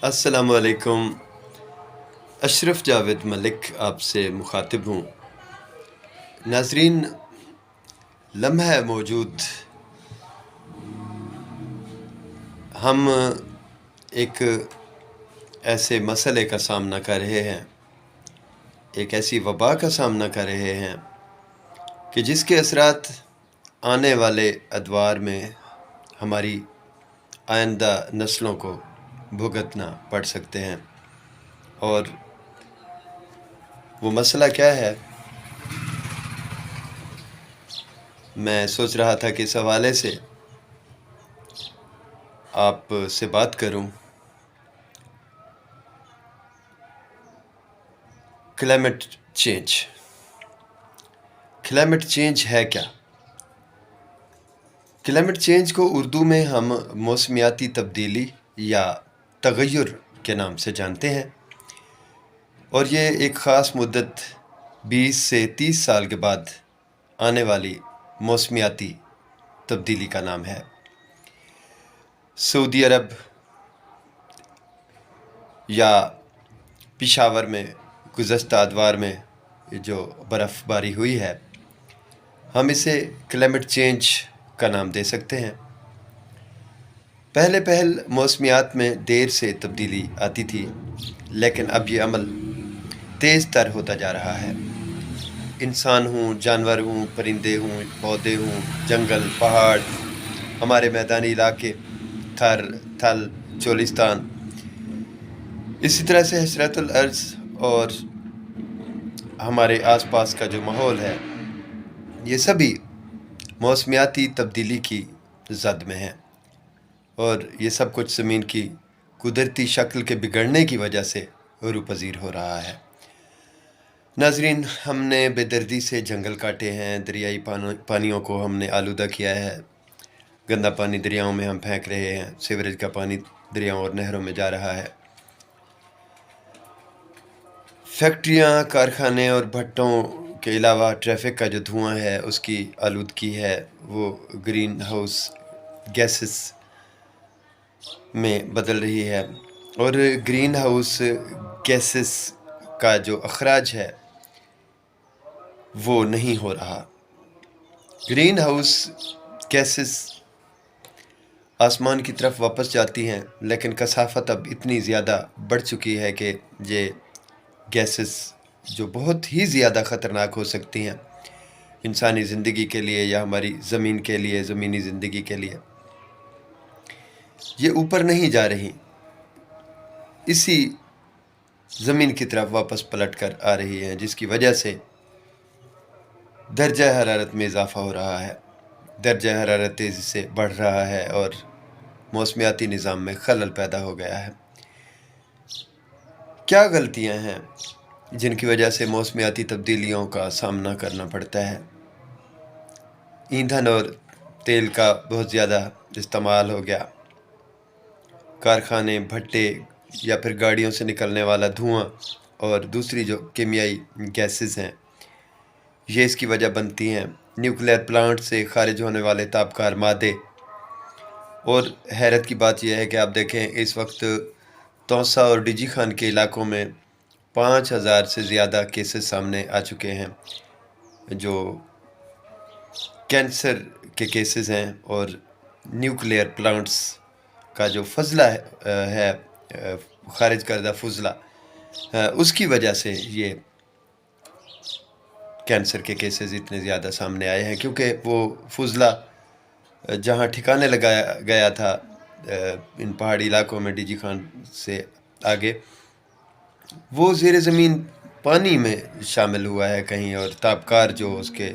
السلام علیکم۔ اشرف جاوید ملک آپ سے مخاطب ہوں۔ ناظرین، لمحہ موجود ہم ایک ایسے مسئلے کا سامنا کر رہے ہیں، ایک ایسی وبا کا سامنا کر رہے ہیں کہ جس کے اثرات آنے والے ادوار میں ہماری آئندہ نسلوں کو بھگتنا پڑ سکتے ہیں۔ اور وہ مسئلہ کیا ہے؟ میں سوچ رہا تھا کہ اس حوالے سے آپ سے بات کروں۔ کلائمیٹ چینج ہے کیا؟ کلائمیٹ چینج کو اردو میں ہم موسمیاتی تبدیلی یا تغیر کے نام سے جانتے ہیں، اور یہ ایک خاص مدت 20 سے 30 سال کے بعد آنے والی موسمیاتی تبدیلی کا نام ہے۔ سعودی عرب یا پشاور میں گزشتہ ادوار میں جو برف باری ہوئی ہے، ہم اسے کلائمیٹ چینج کا نام دے سکتے ہیں۔ پہل موسمیات میں دیر سے تبدیلی آتی تھی، لیکن اب یہ عمل تیز تر ہوتا جا رہا ہے۔ انسان ہوں، جانور ہوں، پرندے ہوں، پودے ہوں، جنگل، پہاڑ، ہمارے میدانی علاقے، تھل، چولستان، اسی طرح سے حشرات الارض اور ہمارے آس پاس کا جو ماحول ہے، یہ سبھی موسمیاتی تبدیلی کی زد میں ہیں، اور یہ سب کچھ زمین کی قدرتی شکل کے بگڑنے کی وجہ سے عروج پذیر ہو رہا ہے۔ ناظرین، ہم نے بے دردی سے جنگل کاٹے ہیں، دریائی پانیوں کو ہم نے آلودہ کیا ہے، گندا پانی دریاؤں میں ہم پھینک رہے ہیں، سیوریج کا پانی دریاؤں اور نہروں میں جا رہا ہے۔ فیکٹریاں، کارخانے اور بھٹوں کے علاوہ ٹریفک کا جو دھواں ہے، اس کی آلودگی ہے، وہ گرین ہاؤس گیسز میں بدل رہی ہے، اور گرین ہاؤس گیسز کا جو اخراج ہے وہ نہیں ہو رہا۔ گرین ہاؤس گیسز آسمان کی طرف واپس جاتی ہیں، لیکن کثافت اب اتنی زیادہ بڑھ چکی ہے کہ یہ گیسز جو بہت ہی زیادہ خطرناک ہو سکتی ہیں انسانی زندگی کے لیے یا ہماری زمین کے لیے، زمینی زندگی کے لیے، یہ اوپر نہیں جا رہی، اسی زمین کی طرف واپس پلٹ کر آ رہی ہیں، جس کی وجہ سے درجہ حرارت میں اضافہ ہو رہا ہے، درجہ حرارت تیزی سے بڑھ رہا ہے، اور موسمیاتی نظام میں خلل پیدا ہو گیا ہے۔ کیا غلطیاں ہیں جن کی وجہ سے موسمیاتی تبدیلیوں کا سامنا کرنا پڑتا ہے؟ ایندھن اور تیل کا بہت زیادہ استعمال ہو گیا، کارخانے، بھٹے یا پھر گاڑیوں سے نکلنے والا دھواں، اور دوسری جو کیمیائی گیسز ہیں، یہ اس کی وجہ بنتی ہیں۔ نیوکلیئر پلانٹ سے خارج ہونے والے تابکار مادے، اور حیرت کی بات یہ ہے کہ آپ دیکھیں اس وقت توسا اور ڈیجی خان کے علاقوں میں 5000 سے زیادہ کیسز سامنے آ چکے ہیں جو کینسر کے کیسز ہیں، اور نیوکلیئر پلانٹس کا جو فضلہ ہے، خارج کردہ فضلہ، اس کی وجہ سے یہ کینسر کے کیسز اتنے زیادہ سامنے آئے ہیں، کیونکہ وہ فضلہ جہاں ٹھکانے لگایا گیا تھا ان پہاڑی علاقوں میں ڈیجی خان سے آگے، وہ زیر زمین پانی میں شامل ہوا ہے کہیں، اور تابکار جو اس کے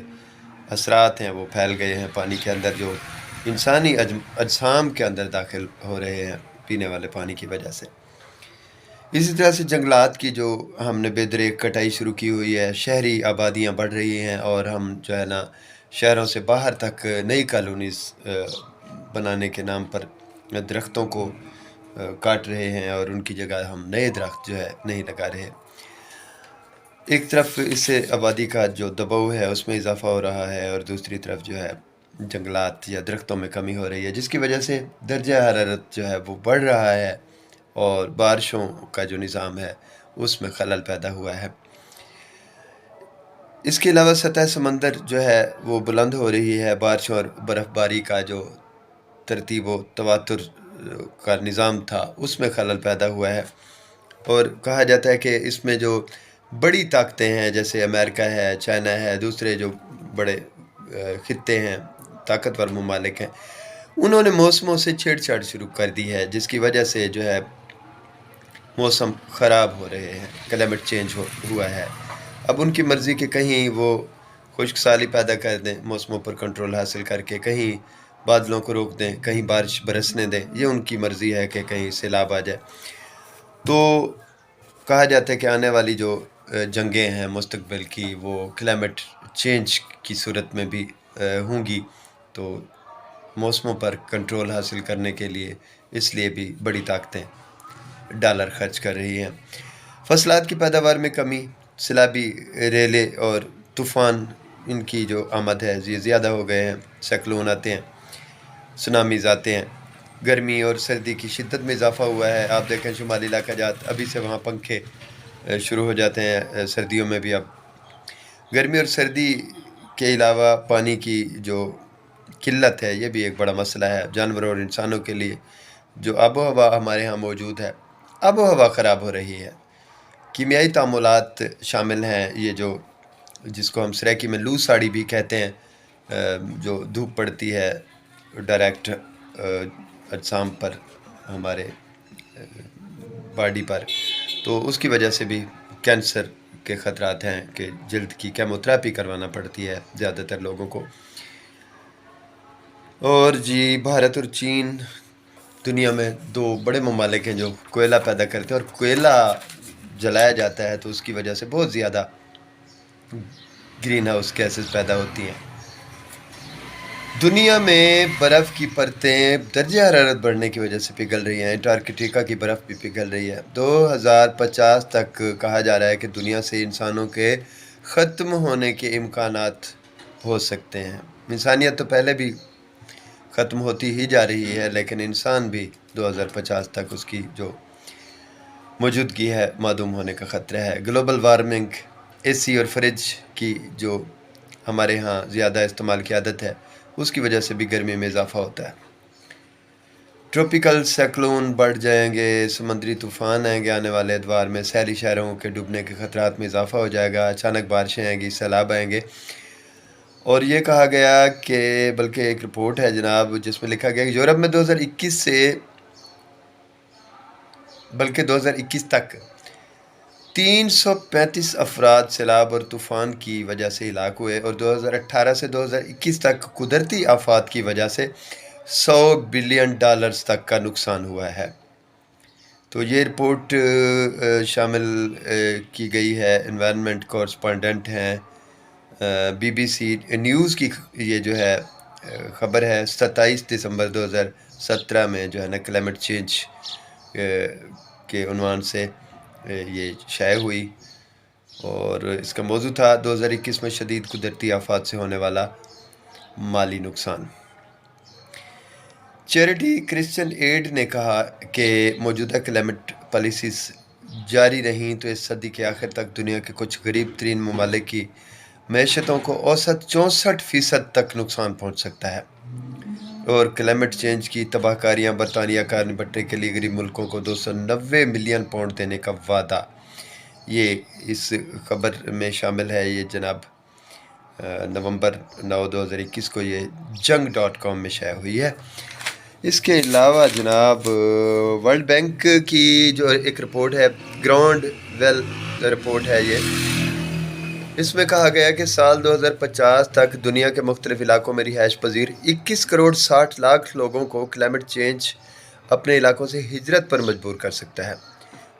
اثرات ہیں وہ پھیل گئے ہیں پانی کے اندر، جو انسانی اجسام کے اندر داخل ہو رہے ہیں پینے والے پانی کی وجہ سے۔ اسی طرح سے جنگلات کی جو ہم نے بے دریغ کٹائی شروع کی ہوئی ہے، شہری آبادیاں بڑھ رہی ہیں، اور ہم جو ہے نا شہروں سے باہر تک نئی کالونیز بنانے کے نام پر درختوں کو کاٹ رہے ہیں، اور ان کی جگہ ہم نئے درخت جو ہے نہیں لگا رہے۔ ایک طرف اس سے آبادی کا جو دباؤ ہے اس میں اضافہ ہو رہا ہے، اور دوسری طرف جو ہے جنگلات یا درختوں میں کمی ہو رہی ہے، جس کی وجہ سے درجہ حرارت جو ہے وہ بڑھ رہا ہے، اور بارشوں کا جو نظام ہے اس میں خلل پیدا ہوا ہے۔ اس کے علاوہ سطح سمندر جو ہے وہ بلند ہو رہی ہے، بارشوں اور برف باری کا جو ترتیب و تواتر کا نظام تھا اس میں خلل پیدا ہوا ہے، اور کہا جاتا ہے کہ اس میں جو بڑی طاقتیں ہیں جیسے امریکہ ہے، چائنا ہے، دوسرے جو بڑے خطے ہیں، طاقتور ممالک ہیں، انہوں نے موسموں سے چھیڑ چھاڑ شروع کر دی ہے، جس کی وجہ سے جو ہے موسم خراب ہو رہے ہیں، کلائمیٹ چینج ہوا ہے۔ اب ان کی مرضی کہ کہیں وہ خشک سالی پیدا کر دیں موسموں پر کنٹرول حاصل کر کے، کہیں بادلوں کو روک دیں، کہیں بارش برسنے دیں، یہ ان کی مرضی ہے کہ کہیں سیلاب آ جائے۔ تو کہا جاتا ہے کہ آنے والی جو جنگیں ہیں مستقبل کی وہ کلائمیٹ چینج کی صورت میں بھی ہوں گی، تو موسموں پر کنٹرول حاصل کرنے کے لیے اس لیے بھی بڑی طاقتیں ڈالر خرچ کر رہی ہیں۔ فصلات کی پیداوار میں کمی، سیلابی ریلے اور طوفان ان کی جو آمد ہے یہ زیادہ ہو گئے ہیں، سیکلون آتے ہیں، سونامیز آتے ہیں، گرمی اور سردی کی شدت میں اضافہ ہوا ہے۔ آپ دیکھیں شمالی علاقہ جات ابھی سے وہاں پنکھے شروع ہو جاتے ہیں سردیوں میں بھی۔ اب گرمی اور سردی کے علاوہ پانی کی جو قلت ہے یہ بھی ایک بڑا مسئلہ ہے جانوروں اور انسانوں کے لیے۔ جو آب و ہوا ہمارے ہاں موجود ہے، آب و ہوا خراب ہو رہی ہے، کیمیائی تعاملات شامل ہیں، یہ جو جس کو ہم سریکی میں لو ساڑی بھی کہتے ہیں، جو دھوپ پڑتی ہے ڈائریکٹ اجسام پر، ہمارے باڈی پر، تو اس کی وجہ سے بھی کینسر کے خطرات ہیں کہ جلد کی کیموتھراپی کروانا پڑتی ہے زیادہ تر لوگوں کو۔ اور جی بھارت اور چین دنیا میں دو بڑے ممالک ہیں جو کوئلہ پیدا کرتے ہیں، اور کوئلہ جلایا جاتا ہے تو اس کی وجہ سے بہت زیادہ گرین ہاؤس گیسز پیدا ہوتی ہیں۔ دنیا میں برف کی پرتیں درجہ حرارت بڑھنے کی وجہ سے پگھل رہی ہیں، انٹارکٹیکا کی برف بھی پگھل رہی ہے۔ 2050 تک کہا جا رہا ہے کہ دنیا سے انسانوں کے ختم ہونے کے امکانات ہو سکتے ہیں۔ انسانیت تو پہلے بھی ختم ہوتی ہی جا رہی ہے، لیکن انسان بھی 2050 تک اس کی جو موجودگی ہے معدوم ہونے کا خطرہ ہے۔ گلوبل وارمنگ، اے سی اور فریج کی جو ہمارے ہاں زیادہ استعمال کی عادت ہے اس کی وجہ سے بھی گرمی میں اضافہ ہوتا ہے۔ ٹروپیکل سیکلون بڑھ جائیں گے، سمندری طوفان آئیں گے آنے والے ادوار میں، ساحلی شہروں کے ڈوبنے کے خطرات میں اضافہ ہو جائے گا، اچانک بارشیں آئیں گی، سیلاب آئیں گے۔ اور یہ کہا گیا کہ بلکہ ایک رپورٹ ہے جناب جس میں لکھا گیا کہ یورپ میں 2021 تک 335 افراد سیلاب اور طوفان کی وجہ سے ہلاک ہوئے، اور 2018 سے 2021 تک قدرتی آفات کی وجہ سے $100 بلین تک کا نقصان ہوا ہے۔ تو یہ رپورٹ شامل کی گئی ہے، انوائرمنٹ کورسپونڈنٹ ہیں BBC نیوز کی، یہ جو ہے خبر ہے 27 دسمبر 2017 میں جو ہے نا کلائمیٹ چینج کے عنوان سے یہ شائع ہوئی، اور اس کا موضوع تھا 2021 میں شدید قدرتی آفات سے ہونے والا مالی نقصان۔ چیریٹی کرسچن ایڈ نے کہا کہ موجودہ کلائمیٹ پالیسیز جاری رہیں تو اس صدی کے آخر تک دنیا کے کچھ غریب ترین ممالک کی معیشتوں کو اوسط 64% تک نقصان پہنچ سکتا ہے، اور کلائمیٹ چینج کی تباہ کاریاں برطانیہ کا نپٹنے کے لیے غریب ملکوں کو $290 ملین دینے کا وعدہ، یہ اس خبر میں شامل ہے۔ یہ جناب نومبر 9 2021 کو یہ jung.com میں شائع ہوئی ہے۔ اس کے علاوہ جناب ورلڈ بینک کی جو ایک رپورٹ ہے، گراؤنڈ ویل رپورٹ ہے یہ، اس میں کہا گیا کہ سال 2050 تک دنیا کے مختلف علاقوں میں رہائش پذیر 21 کروڑ 60 لاکھ لوگوں کو کلائمیٹ چینج اپنے علاقوں سے ہجرت پر مجبور کر سکتا ہے،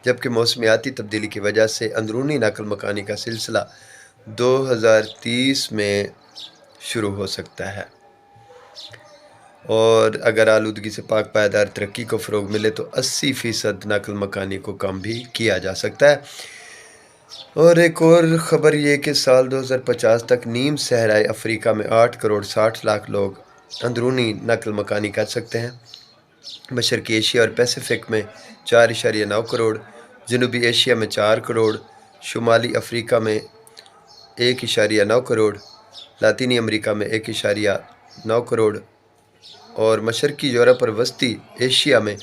جبکہ موسمیاتی تبدیلی کی وجہ سے اندرونی نقل مکانی کا سلسلہ 2030 میں شروع ہو سکتا ہے، اور اگر آلودگی سے پاک پائیدار ترقی کو فروغ ملے تو 80% نقل مکانی کو کم بھی کیا جا سکتا ہے۔ اور ایک اور خبر یہ کہ سال 2050 تک نیم صحرائی افریقہ میں 8 کروڑ 60 لاکھ لوگ اندرونی نقل مکانی کر سکتے ہیں، مشرقی ایشیا اور پیسیفک میں 4.9 کروڑ، جنوبی ایشیا میں 4 کروڑ، شمالی افریقہ میں 1.9 کروڑ، لاطینی امریکہ میں 1.9 کروڑ اور مشرقی یورپ اور وسطی ایشیا میں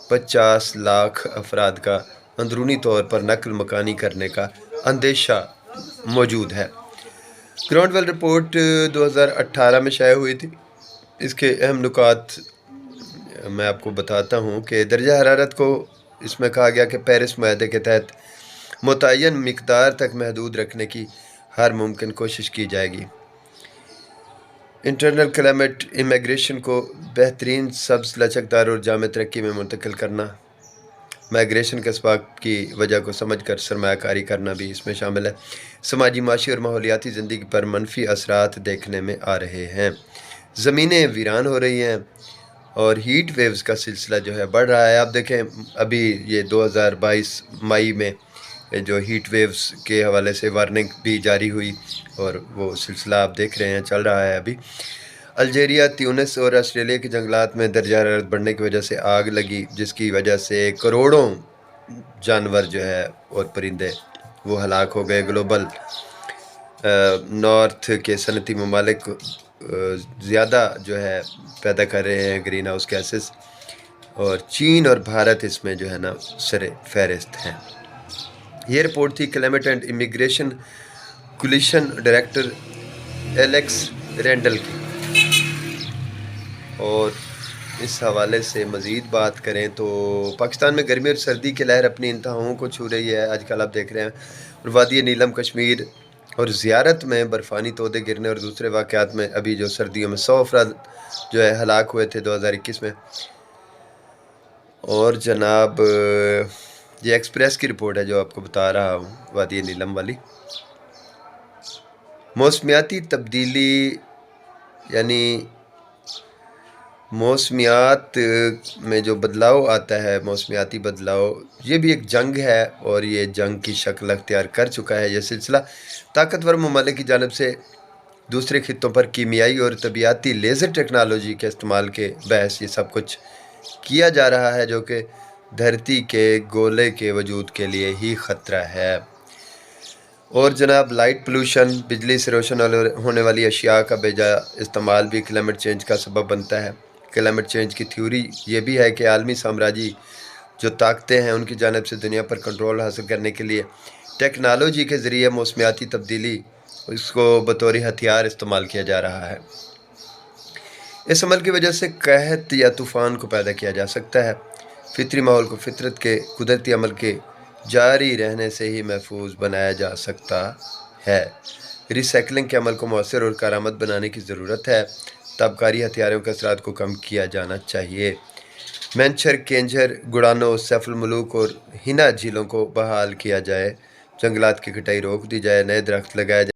50 لاکھ افراد کا اندرونی طور پر نقل مکانی کرنے کا اندیشہ موجود ہے۔ گراؤنڈ ویل رپورٹ 2018 میں شائع ہوئی تھی۔ اس کے اہم نکات میں آپ کو بتاتا ہوں کہ درجہ حرارت کو اس میں کہا گیا کہ پیرس معاہدے کے تحت متعین مقدار تک محدود رکھنے کی ہر ممکن کوشش کی جائے گی۔ انٹرنل کلائمیٹ امیگریشن کو بہترین، سبز، لچکدار اور جامع ترقی میں منتقل کرنا۔ مائیگریشن کے اسباب کی وجہ کو سمجھ کر سرمایہ کاری کرنا بھی اس میں شامل ہے۔ سماجی، معاشی اور ماحولیاتی زندگی پر منفی اثرات دیکھنے میں آ رہے ہیں۔ زمینیں ویران ہو رہی ہیں اور ہیٹ ویوز کا سلسلہ جو ہے بڑھ رہا ہے۔ آپ دیکھیں ابھی یہ 2022 مئی میں جو ہیٹ ویوز کے حوالے سے وارننگ بھی جاری ہوئی اور وہ سلسلہ آپ دیکھ رہے ہیں چل رہا ہے ابھی۔ الجیریا، تیونس اور آسٹریلیا کے جنگلات میں درجہ حرارت بڑھنے کی وجہ سے آگ لگی، جس کی وجہ سے کروڑوں جانور جو ہے اور پرندے وہ ہلاک ہو گئے۔ گلوبل نارتھ کے صنعتی ممالک زیادہ جو ہے پیدا کر رہے ہیں گرین ہاؤس گیسز، اور چین اور بھارت اس میں جو ہے نا سر فہرست ہیں۔ یہ رپورٹ تھی climate and immigration coalition director Alex Randal کی۔ اور اس حوالے سے مزید بات کریں تو پاکستان میں گرمی اور سردی کی لہر اپنی انتہاؤں کو چھو رہی ہے۔ آج کل آپ دیکھ رہے ہیں اور وادی نیلم، کشمیر اور زیارت میں برفانی تودے گرنے اور دوسرے واقعات میں ابھی جو سردیوں میں 100 افراد جو ہے ہلاک ہوئے تھے 2021 میں۔ اور جناب یہ ایکسپریس کی رپورٹ ہے جو آپ کو بتا رہا ہوں، وادی نیلم والی۔ موسمیاتی تبدیلی یعنی موسمیات میں جو بدلاؤ آتا ہے، موسمیاتی بدلاؤ، یہ بھی ایک جنگ ہے اور یہ جنگ کی شکل اختیار کر چکا ہے۔ یہ سلسلہ طاقتور ممالک کی جانب سے دوسرے خطوں پر کیمیائی اور طبیعیاتی لیزر ٹیکنالوجی کے استعمال کے بحث یہ سب کچھ کیا جا رہا ہے، جو کہ دھرتی کے گولے کے وجود کے لیے ہی خطرہ ہے۔ اور جناب لائٹ پولوشن، بجلی سے روشن ہونے والی اشیاء کا بے جا استعمال بھی کلائمیٹ چینج کا سبب بنتا ہے۔ کلائمیٹ چینج کی تھیوری یہ بھی ہے کہ عالمی سامراجی جو طاقتیں ہیں ان کی جانب سے دنیا پر کنٹرول حاصل کرنے کے لیے ٹیکنالوجی کے ذریعے موسمیاتی تبدیلی اس کو بطور ہتھیار استعمال کیا جا رہا ہے۔ اس عمل کی وجہ سے قحط یا طوفان کو پیدا کیا جا سکتا ہے۔ فطری ماحول کو فطرت کے قدرتی عمل کے جاری رہنے سے ہی محفوظ بنایا جا سکتا ہے۔ ریسائکلنگ کے عمل کو مؤثر اور کارآمد بنانے کی ضرورت ہے۔ تابکاری ہتھیاروں کے اثرات کو کم کیا جانا چاہیے۔ مینچر، کینجھر، گڑانو، سیف الملوک اور ہنا جھیلوں کو بحال کیا جائے۔ جنگلات کی کٹائی روک دی جائے، نئے درخت لگائے جائے۔